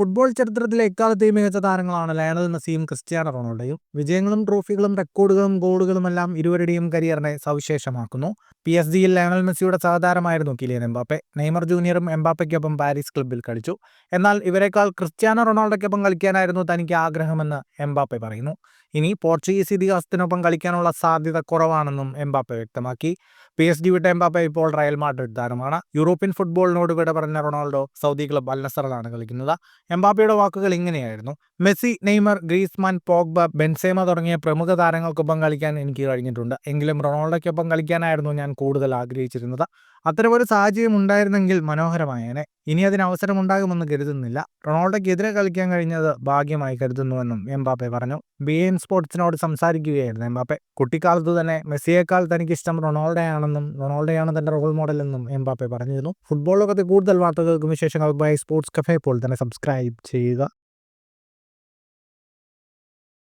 Football ചരിത്രത്തിലെ എക്കാലത്തെയും മികച്ച താരങ്ങളാണ് ലയണൽ മെസ്സിയും ക്രിസ്ത്യാനോ റൊണാൾഡോയും. വിജയങ്ങളും ട്രോഫികളും റെക്കോർഡുകളും ഗോളുകളുമെല്ലാം ഇരുവരുടെയും കരിയറിനെ സവിശേഷമാക്കുന്നു. PSG-യിൽ ലയണൽ മെസ്സിയുടെ സഹതാരമായിരുന്നു കിലിയൻ എംബാപ്പെ. നെയ്മർ ജൂനിയറും എംബാപ്പയ്ക്കൊപ്പം പാരീസ് ക്ലബ്ബിൽ കളിച്ചു. എന്നാൽ ഇവരെക്കാൾ ക്രിസ്ത്യാനോ റൊണാൾഡോയ്ക്കൊപ്പം കളിക്കാനായിരുന്നു തനിക്ക് ആഗ്രഹമെന്ന് എംബാപ്പെ പറയുന്നു. ഇനി പോർച്ചുഗീസ് ഇതിഹാസത്തിനൊപ്പം കളിക്കാനുള്ള സാധ്യത കുറവാണെന്നും എംബാപ്പെ വ്യക്തമാക്കി. PSG വിട്ട എംബാപ്പെ ഇപ്പോൾ റയൽ മാഡ്രിഡ് താരമാണ്. യൂറോപ്യൻ ഫുട്ബോളിനോട് വിട പറഞ്ഞ റൊണാൾഡോ സൗദി ക്ലബ് അൽ നസറിലാണ് കളിക്കുന്നത്. എംബാപ്പയുടെ വാക്കുകൾ ഇങ്ങനെയായിരുന്നു: Messi, Neymar, Griezmann, Pogba, Benzema തുടങ്ങിയ പ്രമുഖ താരങ്ങൾക്കൊപ്പം കളിക്കാൻ എനിക്ക് കഴിഞ്ഞിട്ടുണ്ട്. എങ്കിലും റൊണാൾഡോയ്ക്കൊപ്പം കളിക്കാനായിരുന്നു ഞാൻ കൂടുതൽ ആഗ്രഹിച്ചിരുന്നത്. അത്തരമൊരു സാഹചര്യം ഉണ്ടായിരുന്നെങ്കിൽ മനോഹരമായേനെ. ഇനി അതിന് അവസരമുണ്ടാകുമെന്ന് കരുതുന്നില്ല. റൊണാൾഡോയ്ക്കെതിരെ കളിക്കാൻ കഴിഞ്ഞത് ഭാഗ്യമായി കരുതുന്നുവെന്നും എംബാപ്പെ പറഞ്ഞു. BN സ്പോർട്സിനോട് സംസാരിക്കുകയായിരുന്നു എംബാപ്പെ. കുട്ടിക്കാലത്ത് തന്നെ മെസ്സിയേക്കാൾ തനിക്കിഷ്ടം റൊണാൾഡോയാണെന്നും റൊണാൾഡോയാണ് തന്റെ റോൾ മോഡലെന്നും എംബാപ്പെ പറഞ്ഞിരുന്നു. ഫുട്ബോൾ ലോകത്തെ കൂടുതൽ വാർത്തകൾക്കും വിശേഷങ്ങൾക്കുമായി സ്പോർട്സ് കഫേ ഇപ്പോൾ തന്നെ സബ്സ്ക്രൈബ് ചെയ്യുക.